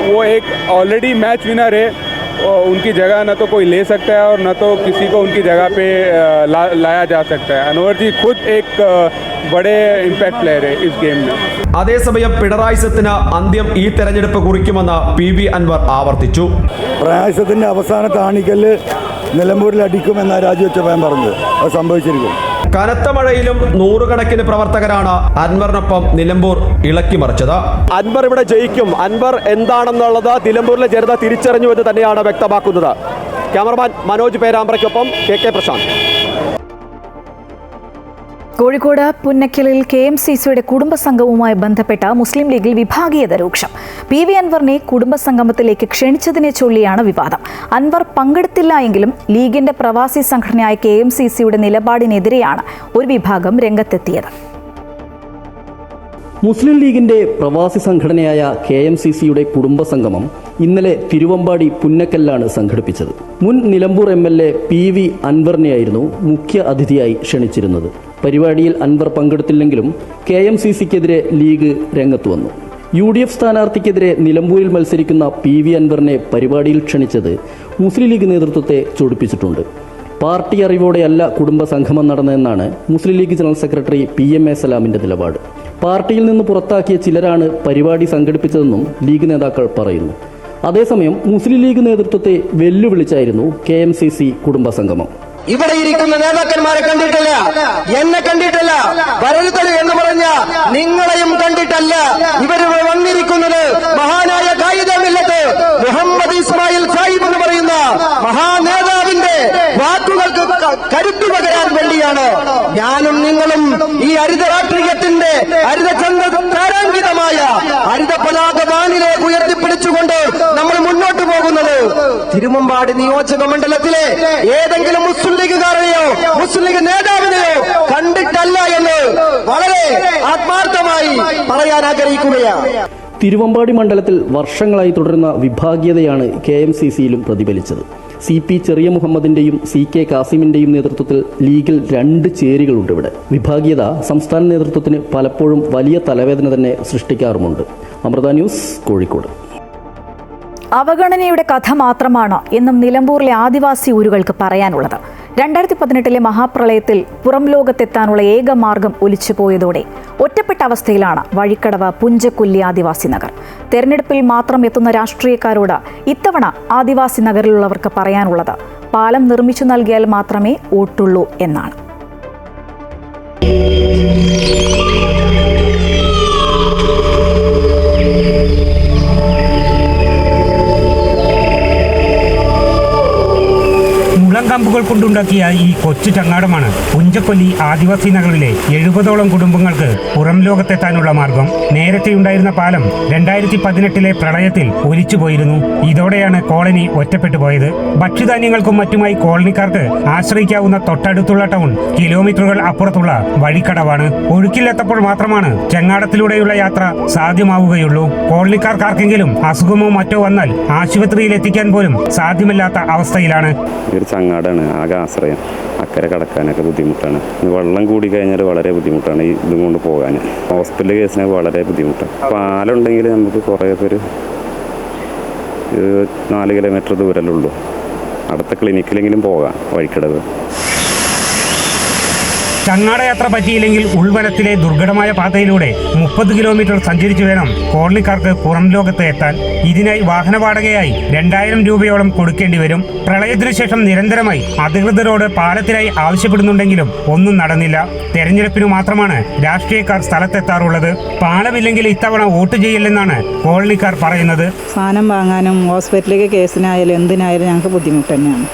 वो एक ऑलरेडी मैच विनर है. उनकी जगह न तो कोई ले सकता है और न तो किसी को उनकी जगह पे लाया जा सकता है. अनवर जी खुद एक बड़े इम्पैक्ट प्लेयर है इस गेम में. അതേസമയം പിണറായി സത്തിന് അന്ത്യം ഈ തെരഞ്ഞെടുപ്പ് കുറിക്കുമെന്ന് PV അൻവർ ആവർത്തിച്ചു. പ്രയാസത്തിന്റെ അവസാനത്തെ ആണിക്കല്ല് നിലമ്പൂരിൽ അടിക്കുമെന്നാണ് രാജിവെച്ചപ്പോൾ പറഞ്ഞത്. അത് സംഭവിച്ചിരിക്കും. കനത്ത മഴയിലും 100 കണക്കിന് പ്രവർത്തകരാണ് അൻവറിനൊപ്പം നിലമ്പൂർ ഇളക്കിമറിച്ചത്. അൻവർ ഇവിടെ ജയിക്കും. അൻവർ എന്താണെന്നുള്ളത് നിലമ്പൂരിലെ ജനത തിരിച്ചറിഞ്ഞു എന്ന് തന്നെയാണ് വ്യക്തമാക്കുന്നത്. ക്യാമറമാൻ മനോജ് പേരാമ്പ്രയ്ക്കൊപ്പം KK പ്രശാന്ത്. കോഴിക്കോട് പുന്നക്കലിൽ KMCCയുടെ കുടുംബസംഗമവുമായി ബന്ധപ്പെട്ട മുസ്ലിം ലീഗിൽ വിഭാഗീയത രൂക്ഷം. PV അൻവറിനെ കുടുംബസംഗമത്തിലേക്ക് ക്ഷണിച്ചതിനെ ചൊല്ലിയാണ് വിവാദം. അൻവർ പങ്കെടുത്തില്ല എങ്കിലും ലീഗിന്റെ പ്രവാസി സംഘടനയായ KMCCയുടെ നിലപാടിനെതിരെയാണ് ഒരു വിഭാഗം രംഗത്തെത്തിയത്. മുസ്ലിം ലീഗിന്റെ പ്രവാസി സംഘടനയായ KMCCയുടെ കുടുംബസംഗമം ഇന്നലെ തിരുവമ്പാടി പുന്നക്കലിലാണ് സംഘടിപ്പിച്ചത്. മുൻ നിലമ്പൂർ MLA PV അൻവറിനെയായിരുന്നു മുഖ്യ അതിഥിയായി ക്ഷണിച്ചിരുന്നത്. പരിപാടിയിൽ അൻവർ പങ്കെടുത്തില്ലെങ്കിലും KMCCക്കെതിരെ ലീഗ് രംഗത്തു വന്നു. UDF സ്ഥാനാർത്ഥിക്കെതിരെ നിലമ്പൂരിൽ മത്സരിക്കുന്ന PV അൻവറിനെ പരിപാടിയിൽ ക്ഷണിച്ചത് മുസ്ലിം ലീഗ് നേതൃത്വത്തെ ചൊടിപ്പിച്ചിട്ടുണ്ട്. പാർട്ടി അറിവോടെയല്ല കുടുംബസംഗമം നടന്നതെന്നാണ് മുസ്ലിം ലീഗ് ജനറൽ സെക്രട്ടറി PMA സലാമിന്റെ നിലപാട്. പാർട്ടിയിൽ നിന്ന് പുറത്താക്കിയ ചിലരാണ് പരിപാടി സംഘടിപ്പിച്ചതെന്നും ലീഗ് നേതാക്കൾ പറയുന്നു. അതേസമയം മുസ്ലിം ലീഗ് നേതൃത്വത്തെ വെല്ലുവിളിച്ചായിരുന്നു KMCC കുടുംബസംഗമം. ഇവിടെ ഇരിക്കുന്ന നേതാക്കന്മാരെ കണ്ടിട്ടില്ല, എന്നെ കണ്ടിട്ടില്ല, വരരുത്തല് എന്ന് പറഞ്ഞ നിങ്ങളെയും കണ്ടിട്ടല്ല. ഇവർ വന്നിരിക്കുന്നത് മഹാനായ കായികമില്ലത്ത് മുഹമ്മദ് ഇസ്മായിൽ സാഹിബ് എന്ന് പറയുന്ന മഹാനേതാവിന്റെ വാക്കുകൾക്ക് കരുത്തു പകരാൻ വേണ്ടിയാണ് ഞാനും നിങ്ങളും ഈ ഹരിത രാഷ്ട്രീയത്തിന്റെ ഹരിതചന്ദ്രാരാങ്കിതമായ ഹരിത പതാക വാനിലേക്ക് ഉയർത്തിപ്പിടിച്ചുകൊണ്ട് നമ്മൾ മുന്നോട്ട് പോകുന്നത്. തിരുവമ്പാടി നിയോജക മണ്ഡലത്തിലെ ഏതെങ്കിലും മുസ്ലിം ലീഗുകാരനെയോ മുസ്ലിം ലീഗ് നേതാവിനെയോ കണ്ടിട്ടല്ല എന്ന് വളരെ ആത്മാർത്ഥമായി പറയാൻ ആഗ്രഹിക്കുകയാണ്. തിരുവമ്പാടി മണ്ഡലത്തിൽ വർഷങ്ങളായി തുടരുന്ന വിഭാഗീയതയാണ് KMCCയിലും പ്രതിഫലിച്ചത്. CP ചെറിയ മുഹമ്മദിന്റെയും CK കാസിമിന്റെയും നേതൃത്വത്തിൽ ലീഗിൽ 2 ചേരികളുണ്ട്. ഇവിടെ വിഭാഗീയത സംസ്ഥാന നേതൃത്വത്തിന് പലപ്പോഴും വലിയ തലവേദന തന്നെ സൃഷ്ടിക്കാറുമുണ്ട്. അമൃത ന്യൂസ്, കോഴിക്കോട്. അവഗണനയുടെ കഥ മാത്രമാണ് എന്നും നിലമ്പൂരിലെ ആദിവാസി ഊരുകൾക്ക് പറയാനുള്ളത്. 2018 മഹാപ്രളയത്തിൽ പുറം ലോകത്തെത്താനുള്ള ഏക മാർഗം ഒലിച്ചുപോയതോടെ ഒറ്റപ്പെട്ട അവസ്ഥയിലാണ് വഴിക്കടവ് പുഞ്ചക്കൊല്ലി ആദിവാസി നഗർ. തെരഞ്ഞെടുപ്പിൽ മാത്രം എത്തുന്ന രാഷ്ട്രീയക്കാരോട് ഇത്തവണ ആദിവാസി നഗറിലുള്ളവർക്ക് പറയാനുള്ളത് പാലം നിർമ്മിച്ചു നൽകിയാൽ മാത്രമേ വോട്ടുള്ളൂ എന്നാണ്. മുളങ്കമ്പുകൾ കൊണ്ടുണ്ടാക്കിയ ഈ കൊച്ചു ചങ്ങാടമാണ് പുഞ്ചക്കൊല്ലി ആദിവാസി നഗറിലെ 70ഓളം കുടുംബങ്ങൾക്ക് പുറം ലോകത്തെത്താനുള്ള മാർഗം. നേരത്തെയുണ്ടായിരുന്ന പാലം 2018 പ്രളയത്തിൽ ഒലിച്ചുപോയിരുന്നു. ഇതോടെയാണ് കോളനി ഒറ്റപ്പെട്ടു പോയത്. ഭക്ഷ്യധാന്യങ്ങൾക്കും മറ്റുമായി കോളനിക്കാർക്ക് ആശ്രയിക്കാവുന്ന തൊട്ടടുത്തുള്ള ടൗൺ കിലോമീറ്ററുകൾ അപ്പുറത്തുള്ള വഴിക്കടവാണ്. ഒഴുക്കില്ലെത്തപ്പോൾ മാത്രമാണ് ചെങ്ങാടത്തിലൂടെയുള്ള യാത്ര സാധ്യമാവുകയുള്ളൂ. കോളനിക്കാർക്കാർക്കെങ്കിലും അസുഖമോ മറ്റോ വന്നാൽ ആശുപത്രിയിൽ എത്തിക്കാൻ പോലും സാധ്യമല്ലാത്ത അവസ്ഥയിലാണ്. ചങ്ങാടാണ് ആകെ ആശ്രയം. അക്കരെ കടക്കാനൊക്കെ ബുദ്ധിമുട്ടാണ്. വെള്ളം കൂടി കഴിഞ്ഞാൽ വളരെ ബുദ്ധിമുട്ടാണ് ഇതും കൊണ്ട് പോകാൻ. ഹോസ്പിറ്റൽ കേസിനൊക്കെ വളരെ ബുദ്ധിമുട്ടാണ്. പാലുണ്ടെങ്കിൽ നമുക്ക് കുറേ പേര് 4 കിലോമീറ്റർ ദൂരമല്ലുള്ളൂ. അടുത്ത ക്ലിനിക്കിലെങ്കിലും പോകാം വഴിക്കടവ്. ചങ്ങാടയാത്ര പറ്റിയില്ലെങ്കിൽ ഉൾവനത്തിലെ ദുർഘടമായ പാതയിലൂടെ 30 കിലോമീറ്റർ സഞ്ചരിച്ചു വേണം കോളനിക്കാർക്ക് പുറം ലോകത്ത് എത്താൻ. ഇതിനായി വാഹന വാടകയായി 2000 രൂപയോളം കൊടുക്കേണ്ടി വരും. പ്രളയത്തിനു ശേഷം നിരന്തരമായി അധികൃതരോട് പാലത്തിനായി ആവശ്യപ്പെടുന്നുണ്ടെങ്കിലും ഒന്നും നടന്നില്ല. തെരഞ്ഞെടുപ്പിനു മാത്രമാണ് രാഷ്ട്രീയക്കാർ സ്ഥലത്തെത്താറുള്ളത്. പാലമില്ലെങ്കിൽ ഇത്തവണ വോട്ട് ചെയ്യില്ലെന്നാണ് കോളനിക്കാർ പറയുന്നത്. സാധനം വാങ്ങാനും ഹോസ്പിറ്റലിലേക്ക് കേസിനായാലും എന്തിനായാലും ഞങ്ങൾക്ക് ബുദ്ധിമുട്ട് തന്നെയാണ്.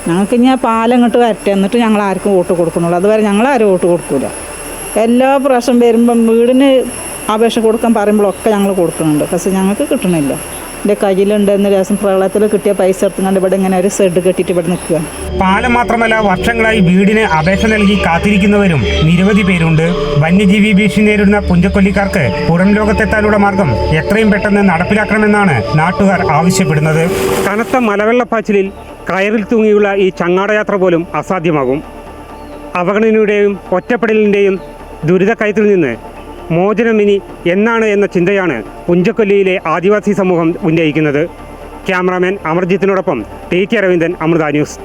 ഞങ്ങൾക്ക് ഇനി ആ പാലം ഇങ്ങോട്ട് വരട്ടെ, എന്നിട്ട് ഞങ്ങൾ ആർക്കും വോട്ട് കൊടുക്കണുള്ളൂ. അതുവരെ ഞങ്ങളാരും വോട്ട് കൊടുക്കില്ല. എല്ലാ പ്രാവശ്യം വരുമ്പം വീടിന് അപേക്ഷ കൊടുക്കാൻ പറയുമ്പോഴൊക്കെ ഞങ്ങൾ കൊടുക്കുന്നുണ്ട്. പക്ഷെ ഞങ്ങൾക്ക് കിട്ടണില്ല. എൻ്റെ കയ്യിലുണ്ടെന്ന് ദിവസം പ്രളയത്തിൽ കിട്ടിയ പൈസ എടുത്തുകൊണ്ട് ഇവിടെ ഇങ്ങനെ ഒരു ഷെഡ് കെട്ടിയിട്ട് ഇവിടെ നിൽക്കുക. പാലം മാത്രമല്ല, വർഷങ്ങളായി വീടിന് അപേക്ഷ നൽകി കാത്തിരിക്കുന്നവരും നിരവധി പേരുണ്ട്. വന്യജീവി ഭീഷണി നേരിടുന്ന പുഞ്ചക്കൊല്ലിക്കാർക്ക് പുറം ലോകത്തെത്താനുള്ള മാർഗം എത്രയും പെട്ടെന്ന് നടപ്പിലാക്കണമെന്നാണ് നാട്ടുകാർ ആവശ്യപ്പെടുന്നത്. കനത്ത മലവെള്ളപ്പാച്ചിലിൽ കയറിൽ തൂങ്ങിയുള്ള ഈ ചങ്ങാടയാത്ര പോലും അസാധ്യമാകും. അവഗണനയുടെയും ഒറ്റപ്പെടലിൻ്റെയും ദുരിതക്കയത്തിൽ നിന്ന് മോചനം ഇനി എന്നാണ് എന്ന ചിന്തയാണ് പുഞ്ചക്കൊല്ലിയിലെ ആദിവാസി സമൂഹം ഉന്നയിക്കുന്നത്. ക്യാമറാമാൻ അമർജിത്തിനോടൊപ്പം ടി അരവിന്ദൻ, അമൃത ന്യൂസ്.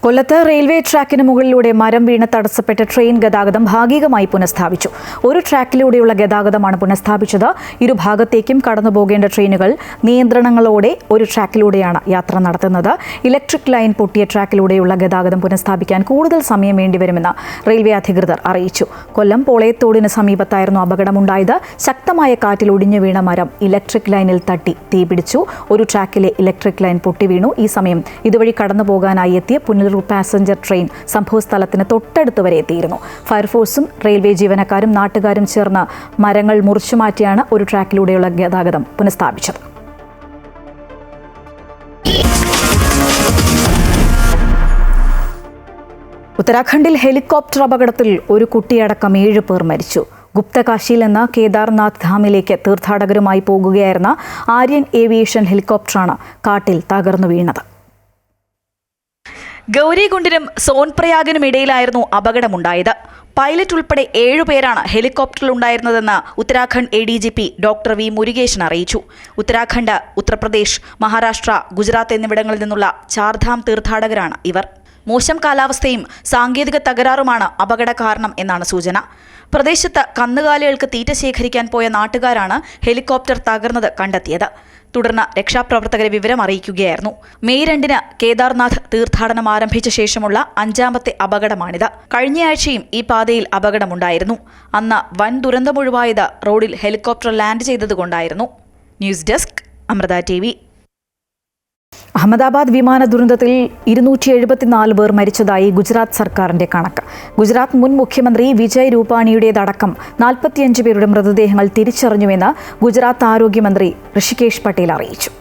കൊല്ലത്ത് റെയിൽവേ ട്രാക്കിന് മുകളിലൂടെ മരം വീണ് തടസ്സപ്പെട്ട ട്രെയിൻ ഗതാഗതം ഭാഗികമായി പുനഃസ്ഥാപിച്ചു. ഒരു ട്രാക്കിലൂടെയുള്ള ഗതാഗതമാണ് പുനഃസ്ഥാപിച്ചത്. ഇരുഭാഗത്തേക്കും കടന്നുപോകേണ്ട ട്രെയിനുകൾ നിയന്ത്രണങ്ങളോടെ ഒരു ട്രാക്കിലൂടെയാണ് യാത്ര നടത്തുന്നത്. ഇലക്ട്രിക് ലൈൻ പൊട്ടിയ ട്രാക്കിലൂടെയുള്ള ഗതാഗതം പുനഃസ്ഥാപിക്കാൻ കൂടുതൽ സമയം വേണ്ടിവരുമെന്ന് റെയിൽവേ അധികൃതർ അറിയിച്ചു. കൊല്ലം പോളയത്തോടിന് സമീപത്തായിരുന്നു അപകടമുണ്ടായത്. ശക്തമായ കാറ്റിൽ ഒടിഞ്ഞു വീണ മരം ഇലക്ട്രിക് ലൈനിൽ തട്ടി തീപിടിച്ചു. ഒരു ട്രാക്കിലെ ഇലക്ട്രിക് ലൈൻ പൊട്ടിവീണു. ഈ സമയം ഇതുവഴി കടന്നുപോകാനായി എത്തിയ പാസഞ്ചർ ട്രെയിൻ സംഭവസ്ഥലത്തിന് തൊട്ടടുത്ത് വരെ എത്തിയിരുന്നു. ഫയർഫോഴ്സും റെയിൽവേ ജീവനക്കാരും നാട്ടുകാരും ചേർന്ന് മരങ്ങൾ മുറിച്ചുമാറ്റിയാണ് ഒരു ട്രാക്കിലൂടെയുള്ള ഗതാഗതം പുനഃസ്ഥാപിച്ചത്. ഉത്തരാഖണ്ഡിൽ ഹെലികോപ്റ്റർ അപകടത്തിൽ ഒരു കുട്ടിയടക്കം 7 പേർ മരിച്ചു. ഗുപ്തകാശിയിൽ നിന്ന് കേദാർനാഥ് ധാമിലേക്ക് തീർത്ഥാടകരുമായി പോകുകയായിരുന്ന ആര്യൻ ഏവിയേഷൻ ഹെലികോപ്റ്ററാണ് കാട്ടിൽ തകർന്നു വീണത്. ഗൗരികുണ്ടിനും സോൻപ്രയാഗിനും ഇടയിലായിരുന്നു അപകടമുണ്ടായത്. പൈലറ്റ് ഉൾപ്പെടെ 7 പേരാണ് ഹെലികോപ്റ്ററിലുണ്ടായിരുന്നതെന്ന് Uttarakhand ADGP doctor V Murugesan അറിയിച്ചു. ഉത്തരാഖണ്ഡ്, ഉത്തർപ്രദേശ്, മഹാരാഷ്ട്ര, ഗുജറാത്ത് എന്നിവിടങ്ങളിൽ നിന്നുള്ള ചാർധാം തീർത്ഥാടകരാണ് ഇവർ. മോശം കാലാവസ്ഥയും സാങ്കേതിക തകരാറുമാണ് അപകട കാരണം എന്നാണ് സൂചന. പ്രദേശത്ത് കന്നുകാലികൾക്ക് തീറ്റ ശേഖരിക്കാൻ പോയ നാട്ടുകാരാണ് ഹെലികോപ്റ്റർ തകർന്നത് കണ്ടെത്തിയത്. തുടർന്ന് രക്ഷാപ്രവർത്തകരെ വിവരം അറിയിക്കുകയായിരുന്നു. മെയ് 2 കേദാർനാഥ് തീർത്ഥാടനം ആരംഭിച്ച ശേഷമുള്ള 5ാമത്തെ അപകടമാണിത്. കഴിഞ്ഞയാഴ്ചയും ഈ പാതയിൽ അപകടമുണ്ടായിരുന്നു. അന്ന് വൻ ദുരന്തമൊഴിവായത് റോഡിൽ ഹെലികോപ്റ്റർ ലാൻഡ് ചെയ്തതുകൊണ്ടായിരുന്നു. News desk, Amrita TV. Ahmedabad വിമാന ദുരന്തത്തിൽ 274 പേർ മരിച്ചതായി ഗുജറാത്ത് സർക്കാരിന്റെ കണക്ക്. ഗുജറാത്ത് മുൻ മുഖ്യമന്ത്രി വിജയ് രൂപാണിയുടേതടക്കം 45 പേരുടെ മൃതദേഹങ്ങൾ തിരിച്ചറിഞ്ഞുവെന്ന് ഗുജറാത്ത് ആരോഗ്യമന്ത്രി ഋഷികേശ് പട്ടേൽ അറിയിച്ചു.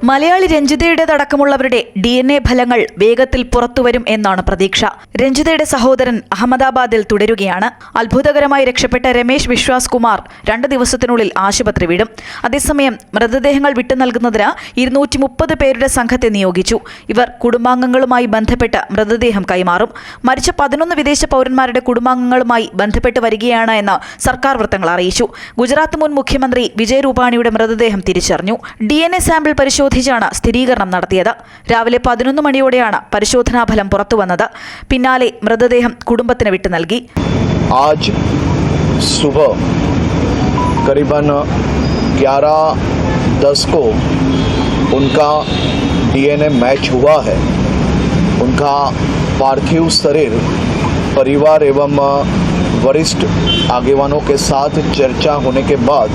മലയാളി രഞ്ജിതയുടേതടക്കമുള്ളവരുടെ DNA ഫലങ്ങൾ വേഗത്തിൽ പുറത്തുവരും എന്നാണ് പ്രതീക്ഷ. രഞ്ജിതയുടെ സഹോദരൻ അഹമ്മദാബാദിൽ തുടരുകയാണ്. അത്ഭുതകരമായി രക്ഷപ്പെട്ട രമേശ് വിശ്വാസ് കുമാർ 2 ദിവസത്തിനുള്ളിൽ ആശുപത്രി വിടും. അതേസമയം മൃതദേഹങ്ങൾ വിട്ടു നൽകുന്നതിന് 230 പേരുടെ സംഘത്തെ നിയോഗിച്ചു. ഇവർ കുടുംബാംഗങ്ങളുമായി ബന്ധപ്പെട്ട് മൃതദേഹം കൈമാറും. മരിച്ച 11 വിദേശ പൗരന്മാരുടെ കുടുംബാംഗങ്ങളുമായി ബന്ധപ്പെട്ട് വരികയാണ് എന്ന് സർക്കാർ വൃത്തങ്ങൾ അറിയിച്ചു. ഗുജറാത്ത് മുൻ മുഖ്യമന്ത്രി വിജയ് രൂപാണിയുടെ മൃതദേഹം തിരിച്ചറിഞ്ഞു. DNA സാമ്പിൾ പരിശോധന പരിശോധിച്ചാണ് സ്ഥിരീകരണം നടത്തിയത്. രാവിലെ 11 മണിയോടെയാണ് പരിശോധനാ ഫലം പുറത്തുവന്നത്. പിന്നാലെ മൃതദേഹം കുടുംബത്തിന് വിട്ടു നൽകി. आज सुबह करीबन 11:10 को उनका डीएनए मैच हुआ है. उनका पार्थिव शरीर परिवार एवं वरिष्ठ आगेवानों के साथ चर्चा होने के बाद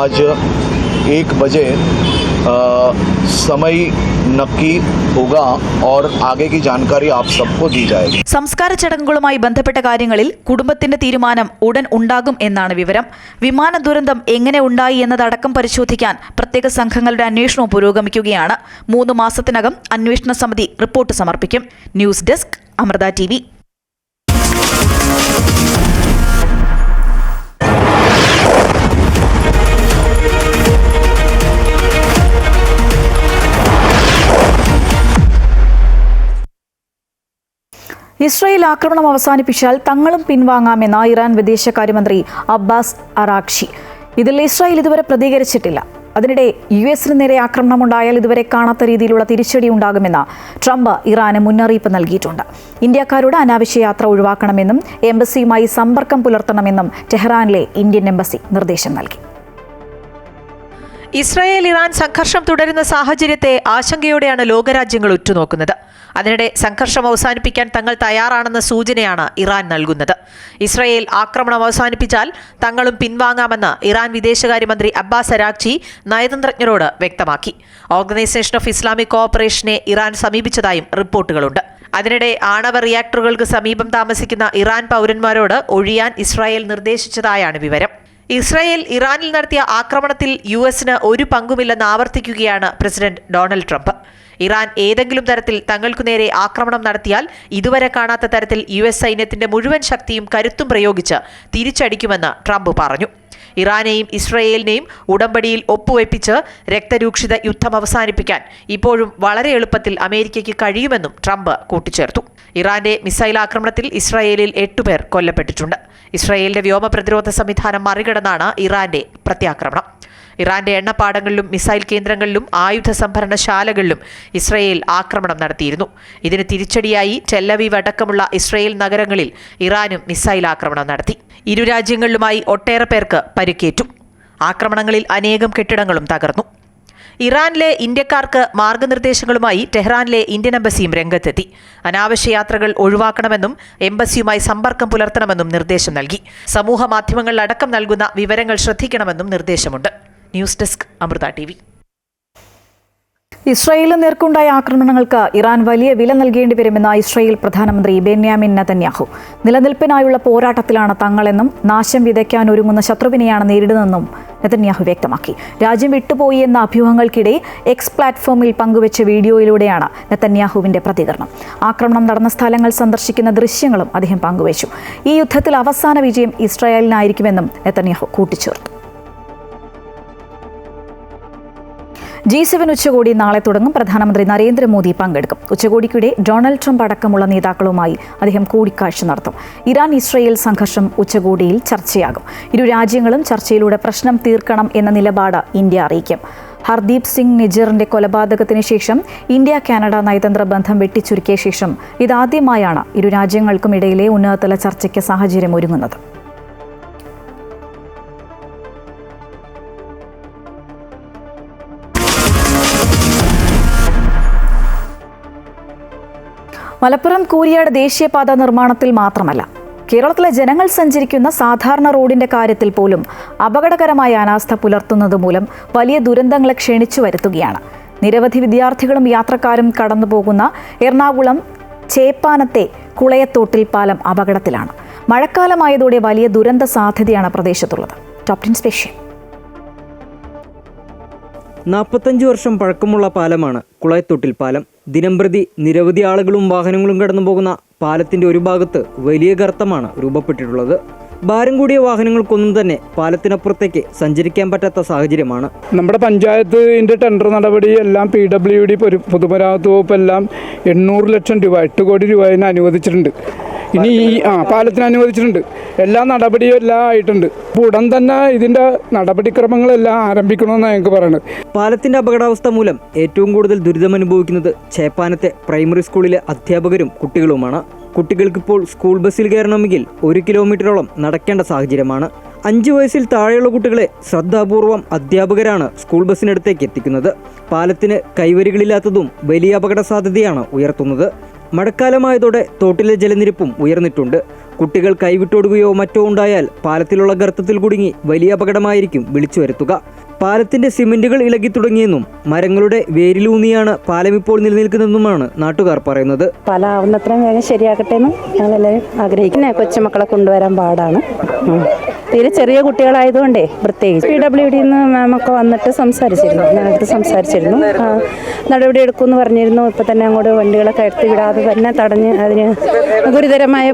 आज 1 बजे समय नक्की होगा और आगे की जानकारी आप सबको दी जाएगी. സംസ്കാര ചടങ്ങുകളുമായി ബന്ധപ്പെട്ട കാര്യങ്ങളിൽ കുടുംബത്തിന്റെ തീരുമാനം ഉടൻ ഉണ്ടാകും എന്നാണ് വിവരം. വിമാന ദുരന്തം എങ്ങനെ ഉണ്ടായി എന്നതടക്കം പരിശോധിക്കാൻ പ്രത്യേക സംഘങ്ങളുടെ അന്വേഷണവും പുരോഗമിക്കുകയാണ്. 3 മാസത്തിനകം അന്വേഷണ സമിതി റിപ്പോർട്ട് സമർപ്പിക്കും. News desk, Amrita TV. Israel ആക്രമണം അവസാനിപ്പിച്ചാൽ തങ്ങളും പിൻവാങ്ങാമെന്ന ഇറാൻ വിദേശകാര്യമന്ത്രി അബ്ബാസ് അറാഖ്ചി. ഇതിൽ ഇസ്രായേൽ ഇതുവരെ പ്രതികരിച്ചിട്ടില്ല. അതിനിടെ US നേരെ ആക്രമണമുണ്ടായാൽ ഇതുവരെ കാണാത്ത രീതിയിലുള്ള തിരിച്ചടി ഉണ്ടാകുമെന്ന് ട്രംപ് ഇറാന് മുന്നറിയിപ്പ് നൽകിയിട്ടുണ്ട്. ഇന്ത്യക്കാരുടെ അനാവശ്യ യാത്ര ഒഴിവാക്കണമെന്നും എംബസിയുമായി സമ്പർക്കം പുലർത്തണമെന്നും ടെഹ്റാനിലെ ഇന്ത്യൻ എംബസി നിർദ്ദേശം നൽകി. ഇസ്രായേൽ ഇറാൻ സംഘർഷം തുടരുന്ന സാഹചര്യത്തെ ആശങ്കയോടെയാണ് ലോകരാജ്യങ്ങൾ ഉറ്റുനോക്കുന്നത്. അതിനിടെ സംഘർഷം അവസാനിപ്പിക്കാൻ തങ്ങൾ തയ്യാറാണെന്ന സൂചനയാണ് ഇറാൻ നൽകുന്നത്. ഇസ്രായേൽ ആക്രമണം അവസാനിപ്പിച്ചാൽ തങ്ങളും പിൻവാങ്ങാമെന്ന് ഇറാൻ വിദേശകാര്യമന്ത്രി അബ്ബാസ് അറാഖ്ചി നയതന്ത്രജ്ഞരോട് വ്യക്തമാക്കി. ഓർഗനൈസേഷൻ ഓഫ് ഇസ്ലാമിക് കോഓപ്പറേഷനെ ഇറാൻ സമീപിച്ചതായും റിപ്പോർട്ടുകളുണ്ട്. അതിനിടെ ആണവ റിയാക്ടറുകൾക്ക് സമീപം താമസിക്കുന്ന ഇറാൻ പൗരന്മാരോട് ഒഴിയാൻ ഇസ്രായേൽ നിർദ്ദേശിച്ചതായാണ് വിവരം. ഇസ്രായേൽ ഇറാനിൽ നടത്തിയ ആക്രമണത്തിൽ US ഒരു പങ്കുമില്ലെന്ന് ആവർത്തിക്കുകയാണ് പ്രസിഡന്റ് ഡൊണാൾഡ് ട്രംപ്. ഇറാൻ ഏതെങ്കിലും തരത്തിൽ തങ്ങൾക്കു നേരെ ആക്രമണം നടത്തിയാൽ ഇതുവരെ കാണാത്ത തരത്തിൽ US സൈന്യത്തിന്റെ മുഴുവൻ ശക്തിയും കരുത്തും പ്രയോഗിച്ച് തിരിച്ചടിക്കുമെന്ന് ട്രംപ് പറഞ്ഞു. ഇറാനെയും ഇസ്രായേലിനെയും ഉടമ്പടിയിൽ ഒപ്പുവെപ്പിച്ച് രക്തരൂക്ഷിത യുദ്ധം അവസാനിപ്പിക്കാൻ ഇപ്പോഴും വളരെ എളുപ്പത്തിൽ അമേരിക്കയ്ക്ക് കഴിയുമെന്നും ട്രംപ് കൂട്ടിച്ചേർത്തു. ഇറാന്റെ മിസൈൽ ആക്രമണത്തിൽ ഇസ്രായേലിൽ 8 പേർ കൊല്ലപ്പെട്ടിട്ടുണ്ട്. ഇസ്രായേലിന്റെ വ്യോമ പ്രതിരോധ സംവിധാനം മറികടന്നാണ് ഇറാന്റെ പ്രത്യാക്രമണം. ഇറാന്റെ എണ്ണപ്പാടങ്ങളിലും മിസൈൽ കേന്ദ്രങ്ങളിലും ആയുധ സംഭരണശാലകളിലും ഇസ്രായേൽ ആക്രമണം നടത്തിയിരുന്നു. ഇതിന് തിരിച്ചടിയായി ടെല്ലവീവ് അടക്കമുള്ള ഇസ്രായേൽ നഗരങ്ങളിൽ ഇറാനും മിസൈൽ ആക്രമണം നടത്തി. ഇരു രാജ്യങ്ങളിലുമായി ഒട്ടേറെ പേർക്ക് പരിക്കേറ്റു. ആക്രമണങ്ങളിൽ അനേകം കെട്ടിടങ്ങളും തകർന്നു. ഇറാനിലെ ഇന്ത്യക്കാർക്ക് മാർഗനിർദ്ദേശങ്ങളുമായി ടെഹ്റാനിലെ ഇന്ത്യൻ എംബസിയും രംഗത്തെത്തി. അനാവശ്യ യാത്രകൾ ഒഴിവാക്കണമെന്നും എംബസിയുമായി സമ്പർക്കം പുലർത്തണമെന്നും നിർദ്ദേശം നൽകി. സമൂഹ മാധ്യമങ്ങളിലടക്കം നൽകുന്ന വിവരങ്ങൾ ശ്രദ്ധിക്കണമെന്നും നിർദ്ദേശമുണ്ട്. News desk, Amrita TV. ഇസ്രായേലിന് നേർക്കുണ്ടായ ആക്രമണങ്ങൾക്ക് ഇറാൻ വലിയ വില നൽകേണ്ടി വരുമെന്ന് ഇസ്രായേൽ പ്രധാനമന്ത്രി ബെന്യാമിൻ നെതന്യാഹു. നിലനിൽപ്പിനായുള്ള പോരാട്ടത്തിലാണ് തങ്ങളെന്നും നാശം വിതയ്ക്കാൻ ഒരുങ്ങുന്ന ശത്രുവിനെയാണ് നേരിടുന്നതെന്നും നെതന്യാഹു വ്യക്തമാക്കി. രാജ്യം വിട്ടുപോയി എന്ന അഭ്യൂഹങ്ങൾക്കിടെ എക്സ് പ്ലാറ്റ്ഫോമിൽ പങ്കുവച്ച വീഡിയോയിലൂടെയാണ് നെതന്യാഹുവിന്റെ പ്രതികരണം. ആക്രമണം നടന്ന സ്ഥലങ്ങൾ സന്ദർശിക്കുന്ന ദൃശ്യങ്ങളും അദ്ദേഹം പങ്കുവച്ചു. ഈ യുദ്ധത്തിൽ അവസാന വിജയം ഇസ്രായേലിനായിരിക്കുമെന്നും നെതന്യാഹു കൂട്ടിച്ചേർത്തു. G7 ഉച്ചകോടി നാളെ തുടങ്ങും. പ്രധാനമന്ത്രി നരേന്ദ്രമോദി പങ്കെടുക്കും. ഉച്ചകോടിക്കിടെ ഡൊണാൾഡ് ട്രംപ് അടക്കമുള്ള നേതാക്കളുമായി അദ്ദേഹം കൂടിക്കാഴ്ച നടത്തും. ഇറാൻ ഇസ്രായേൽ സംഘർഷം ഉച്ചകോടിയിൽ ചർച്ചയാകും. ഇരു രാജ്യങ്ങളും ചർച്ചയിലൂടെ പ്രശ്നം തീർക്കണം എന്ന നിലപാട് ഇന്ത്യ അറിയിക്കും. ഹർദീപ് സിംഗ് നിജറിന്റെ കൊലപാതകത്തിന് ശേഷം ഇന്ത്യ കാനഡ നയതന്ത്ര ബന്ധം വെട്ടിച്ചുരുക്കിയ ശേഷം ഇതാദ്യമായാണ് ഇരു രാജ്യങ്ങൾക്കും ഇടയിലെ ഉന്നതതല ചർച്ചയ്ക്ക് സാഹചര്യം ഒരുങ്ങുന്നത്. മലപ്പുറം കൂരിയാട് ദേശീയപാത നിർമ്മാണത്തിൽ മാത്രമല്ല, കേരളത്തിലെ ജനങ്ങൾ സഞ്ചരിക്കുന്ന സാധാരണ റോഡിന്റെ കാര്യത്തിൽ പോലും അപകടകരമായ അനാസ്ഥ പുലർത്തുന്നത് മൂലം വലിയ ദുരന്തങ്ങളെ ക്ഷണിച്ചു വരുത്തുകയാണ്. നിരവധി വിദ്യാർത്ഥികളും യാത്രക്കാരും കടന്നുപോകുന്ന എറണാകുളം ചേപ്പാനത്തെ കുളയത്തോട്ടിൽ പാലം അപകടത്തിലാണ്. മഴക്കാലമായതോടെ വലിയ ദുരന്ത സാധ്യതയാണ് പ്രദേശത്തുള്ളത്. Top 10 special. 45 വർഷം പഴക്കമുള്ള പാലമാണ് കുളയത്തൊട്ടിൽ പാലം. ദിനംപ്രതി നിരവധി ആളുകളും വാഹനങ്ങളും കടന്നു പോകുന്ന പാലത്തിന്റെ ഒരു ഭാഗത്ത് വലിയ ഗർത്തമാണ് രൂപപ്പെട്ടിട്ടുള്ളത്. ഭാരം കൂടിയ വാഹനങ്ങൾക്കൊന്നും തന്നെ പാലത്തിനപ്പുറത്തേക്ക് സഞ്ചരിക്കാൻ പറ്റാത്ത സാഹചര്യമാണ്. നമ്മുടെ പഞ്ചായത്തിന്റെ ടെൻഡർ നടപടി എല്ലാം PWD പൊതുമരാമത്ത് വകുപ്പ് എല്ലാം 800 ലക്ഷം രൂപ 8 കോടി രൂപ അനുവദിച്ചിട്ടുണ്ട്. ഇനി ഈ പാലത്തിന് അനുവദിച്ചിട്ടുണ്ട്. എല്ലാ നടപടിയും എല്ലാം ആയിട്ടുണ്ട്. അപ്പോൾ ഉടൻ തന്നെ ഇതിൻ്റെ നടപടിക്രമങ്ങളെല്ലാം ആരംഭിക്കണമെന്നാണ് ഞങ്ങൾക്ക് പറയുന്നത്. പാലത്തിന്റെ അപകടാവസ്ഥ മൂലം ഏറ്റവും കൂടുതൽ ദുരിതമനുഭവിക്കുന്നത് ചേപ്പാനത്തെ പ്രൈമറി സ്കൂളിലെ അധ്യാപകരും കുട്ടികളുമാണ്. കുട്ടികൾക്കിപ്പോൾ സ്കൂൾ ബസ്സിൽ കയറണമെങ്കിൽ 1 കിലോമീറ്ററോളം നടക്കേണ്ട സാഹചര്യമാണ്. 5 വയസ്സിൽ താഴെയുള്ള കുട്ടികളെ ശ്രദ്ധാപൂർവം അധ്യാപകരാണ് സ്കൂൾ ബസ്സിനടുത്തേക്ക് എത്തിക്കുന്നത്. പാലത്തിന് കൈവരികളില്ലാത്തതും വലിയ അപകട സാധ്യതയാണ് ഉയർത്തുന്നത്. മഴക്കാലമായതോടെ തോട്ടിലെ ജലനിരപ്പും ഉയർന്നിട്ടുണ്ട്. കുട്ടികൾ കൈവിട്ടോടുകയോ മറ്റോ ഉണ്ടായാൽ പാലത്തിലുള്ള ഗർത്തത്തിൽ കുടുങ്ങി വലിയ അപകടമായിരിക്കും വിളിച്ചു വരുത്തുക. പാലത്തിന്റെ സിമന്റുകൾ ഇളകി തുടങ്ങിയെന്നും മരങ്ങളുടെ വേരിലൂന്നിയാണ് പാലം ഇപ്പോൾ നിലനിൽക്കുന്നതെന്നുമാണ് നാട്ടുകാർ പറയുന്നത്. പാലാവുന്നത്രയും വേഗം ശരിയാക്കട്ടെ എന്ന് ഞങ്ങളെല്ലാവരും ആഗ്രഹിക്കുന്നത്. കൊച്ചുമക്കളെ കൊണ്ടുവരാൻ പാടാണ്. തീരെ ചെറിയ കുട്ടികളായതുകൊണ്ടേ പ്രത്യേകിച്ച് PWD മാമൊക്കെ വന്നിട്ട് സംസാരിച്ചിരുന്നു. ഞങ്ങൾക്ക് സംസാരിച്ചിരുന്നു. നടപടി എടുക്കുമെന്ന് പറഞ്ഞിരുന്നു. ഇപ്പം തന്നെ അങ്ങോട്ട് വണ്ടികളൊക്കെ എടുത്ത് വിടാതെ തന്നെ തടഞ്ഞ് അതിന് ഗുരുതരമായ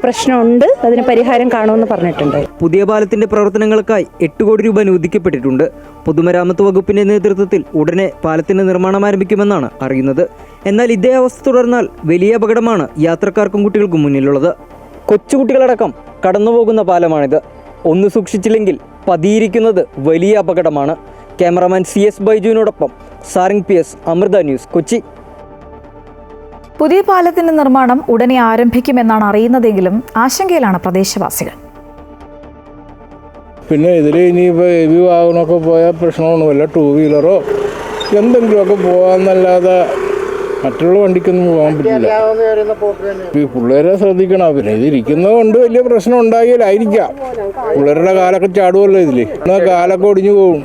പ്രശ്നമുണ്ട്, അതിന് പരിഹാരം കാണുമെന്ന് പറഞ്ഞിട്ടുണ്ട്. പുതിയ പാലത്തിന്റെ പ്രവർത്തനങ്ങൾക്കായി 8 കോടി രൂപ അനുവദിക്കപ്പെട്ടിട്ടുണ്ട്. പൊതുമരാമത്ത് വകുപ്പിന്റെ നേതൃത്വത്തിൽ ഉടനെ പാലത്തിന്റെ നിർമ്മാണം ആരംഭിക്കുമെന്നാണ് അറിയുന്നത്. എന്നാൽ ഇതേ അവസ്ഥ തുടർന്നാൽ വലിയ അപകടമാണ് യാത്രക്കാർക്കും കുട്ടികൾക്കും മുന്നിലുള്ളത്. കൊച്ചുകുട്ടികളടക്കം കടന്നുപോകുന്ന പാലമാണിത്. ഒന്ന് സൂക്ഷിച്ചില്ലെങ്കിൽ പതിയിരിക്കുന്നത് വലിയ അപകടമാണ്. ക്യാമറാമാൻ CS ബൈജുവിനോടൊപ്പം സാരംഗ് PS, അമൃത ന്യൂസ്, കൊച്ചി. പുതിയ പാലത്തിന്റെ നിർമ്മാണം ഉടനെ ആരംഭിക്കുമെന്നാണ് അറിയുന്നതെങ്കിലും ആശങ്കയിലാണ് പ്രദേശവാസികൾ. പിന്നെ ഇതിൽ ഇനിയിപ്പോൾ ഹെവി വാഹനമൊക്കെ പോയാൽ പ്രശ്നമൊന്നുമില്ല. 2 വീലറോ എന്തെങ്കിലുമൊക്കെ പോകാമെന്നല്ലാതെ മറ്റുള്ള വണ്ടിക്കൊന്നും പോകാൻ പറ്റില്ല. ഈ പിള്ളേരെ ശ്രദ്ധിക്കണം. പിന്നെ ഇതിരിക്കുന്നത് കൊണ്ട് വലിയ പ്രശ്നം ഉണ്ടാകില്ലായിരിക്കാം. പിള്ളേരുടെ കാലൊക്കെ ചാടുമല്ലോ ഇതിൽ. കാലൊക്കെ ഒടിഞ്ഞു പോകും.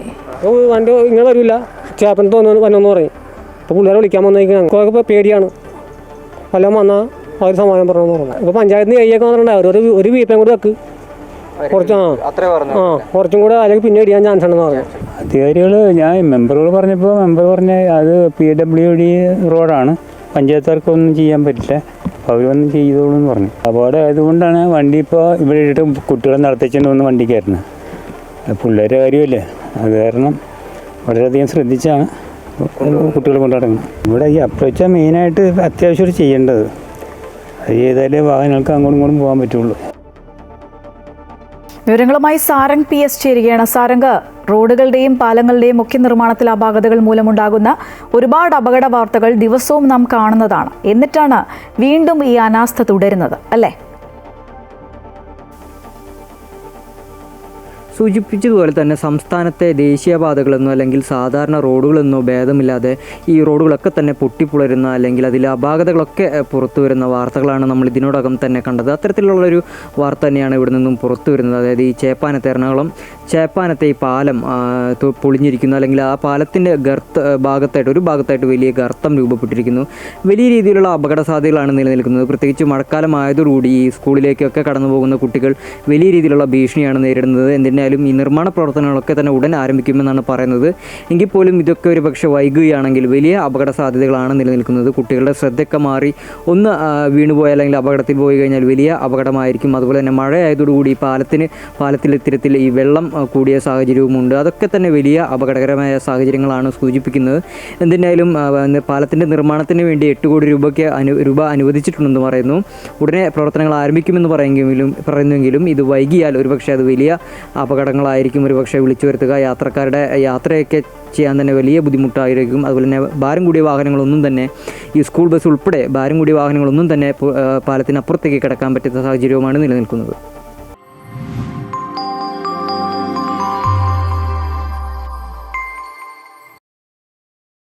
വണ്ടി ഇങ്ങനെ വരില്ല, ചേപ്പൻ വന്നെന്ന് പറയും. ഇപ്പോൾ പിള്ളേരെ വിളിക്കാൻ വന്നേക്കാൻ ഞങ്ങൾക്കൊക്കെ പേടിയാണ്. വല്ലതും വന്നാൽ അവർ സമാധാനം പറഞ്ഞെന്ന് പറഞ്ഞു. ഇപ്പോൾ പഞ്ചായത്തിന് കൈയൊക്കെ വന്നിട്ടുണ്ടാവും. ഒരു വീപ്പയും കൂടെ വെക്ക്, കുറച്ചും കൂടെ അല്ലെങ്കിൽ പിന്നെ ഇടിയാൻ ചാൻസ് ഉണ്ടെന്ന് പറഞ്ഞു അധികാരികൾ. ഞാൻ മെമ്പറുകൾ പറഞ്ഞപ്പോൾ മെമ്പർ പറഞ്ഞ അത് PWD റോഡാണ്, പഞ്ചായത്തുകാർക്കൊന്നും ചെയ്യാൻ പറ്റില്ല, അവരൊന്നും ചെയ്തോളൂ എന്ന് പറഞ്ഞു. അപകടം ആയതുകൊണ്ടാണ് വണ്ടി ഇപ്പോൾ ഇവിടെ ഇട്ട് കുട്ടികളെ നടത്തിച്ചുകൊണ്ട് വന്ന് വണ്ടിക്കായിരുന്നു. പിള്ളേരുടെ കാര്യമല്ലേ, അത് കാരണം വളരെയധികം ശ്രദ്ധിച്ചാണ് കുട്ടികളെ കൊണ്ടുനടക്കുന്നത്. ഇവിടെ ഈ അപ്രോച്ചാണ് മെയിനായിട്ട് അത്യാവശ്യം ചെയ്യേണ്ടത്. അത് ചെയ്താലേ വാഹനങ്ങൾക്ക് അങ്ങോട്ടും ഇങ്ങോട്ടും പോകാൻ പറ്റുള്ളൂ. വിവരങ്ങളുമായി സാരംഗ് PS ചേരുകയാണ്. സാരംഗ്, റോഡുകളുടെയും പാലങ്ങളുടെയും ഒക്കെ നിർമ്മാണത്തിൽ അപാകതകൾ മൂലമുണ്ടാകുന്ന ഒരുപാട് അപകട വാർത്തകൾ ദിവസവും നാം കാണുന്നതാണ്. എന്നിട്ടാണ് വീണ്ടും ഈ അനാസ്ഥ തുടരുന്നത്, അല്ലേ? സൂചിപ്പിച്ചതുപോലെ തന്നെ സംസ്ഥാനത്തെ ദേശീയപാതകളെന്നോ അല്ലെങ്കിൽ സാധാരണ റോഡുകളെന്നോ ഭേദമില്ലാതെ ഈ റോഡുകളൊക്കെ തന്നെ പൊട്ടിപ്പുളരുന്ന അല്ലെങ്കിൽ അതിലെ അപാകതകളൊക്കെ പുറത്തു വരുന്ന വാർത്തകളാണ് നമ്മൾ ഇതിനോടകം തന്നെ കണ്ടത്. അത്തരത്തിലുള്ളൊരു വാർത്ത തന്നെയാണ് ഇവിടെ നിന്നും പുറത്തു വരുന്നത്. അതായത് ഈ ചേപ്പാനത്തെ എറണാകുളം ചേപ്പാനത്തെ ഈ പാലം പൊളിഞ്ഞിരിക്കുന്നു, അല്ലെങ്കിൽ ആ പാലത്തിൻ്റെ ഒരു ഭാഗത്തായിട്ട് വലിയ ഗർത്തം രൂപപ്പെട്ടിരിക്കുന്നു. വലിയ രീതിയിലുള്ള അപകട സാധ്യതകളാണ് നിലനിൽക്കുന്നത്. പ്രത്യേകിച്ച് മഴക്കാലമായതോടുകൂടി ഈ സ്കൂളിലേക്കൊക്കെ കടന്നു പോകുന്ന കുട്ടികൾ വലിയ രീതിയിലുള്ള ഭീഷണിയാണ് നേരിടുന്നത്. എന്തിനാലും ഈ നിർമ്മാണ പ്രവർത്തനങ്ങളൊക്കെ തന്നെ ഉടൻ ആരംഭിക്കുമെന്നാണ് പറയുന്നത്. എങ്കിൽ പോലും ഇതൊക്കെ ഒരു പക്ഷേ വൈകുകയാണെങ്കിൽ വലിയ അപകട സാധ്യതകളാണ് നിലനിൽക്കുന്നത്. കുട്ടികളുടെ ശ്രദ്ധയൊക്കെ മാറി ഒന്ന് വീണുപോയാൽ അല്ലെങ്കിൽ അപകടത്തിൽ പോയി കഴിഞ്ഞാൽ വലിയ അപകടമായിരിക്കും. അതുപോലെ തന്നെ മഴയായതോടുകൂടി പാലത്തിൽ ഇത്തരത്തിൽ ഈ വെള്ളം കൂടിയ സാഹചര്യവുമുണ്ട്. അതൊക്കെ തന്നെ വലിയ അപകടകരമായ സാഹചര്യങ്ങളാണ് സൂചിപ്പിക്കുന്നത്. എന്തിനായാലും പാലത്തിൻ്റെ നിർമ്മാണത്തിന് വേണ്ടി 8 കോടി രൂപ അനുവദിച്ചിട്ടുണ്ടെന്ന് പറയുന്നു. ഉടനെ പ്രവർത്തനങ്ങൾ ആരംഭിക്കുമെന്ന് പറയുന്നുവെങ്കിലും ഇത് വൈകിയാൽ ഒരുപക്ഷെ അത് വലിയ അപകടങ്ങളായിരിക്കും ഒരുപക്ഷെ വിളിച്ചു വരുത്തുക. യാത്രക്കാരുടെ യാത്രയൊക്കെ ചെയ്യാൻ തന്നെ വലിയ ബുദ്ധിമുട്ടായിരിക്കും. അതുപോലെ തന്നെ ഭാരം കൂടിയ വാഹനങ്ങളൊന്നും തന്നെ ഈ സ്കൂൾ ബസ് ഉൾപ്പെടെ ഭാരം കൂടിയ വാഹനങ്ങളൊന്നും തന്നെ പാലത്തിനപ്പുറത്തേക്ക് കിടക്കാൻ പറ്റുന്ന സാഹചര്യവുമാണ് നിലനിൽക്കുന്നത്.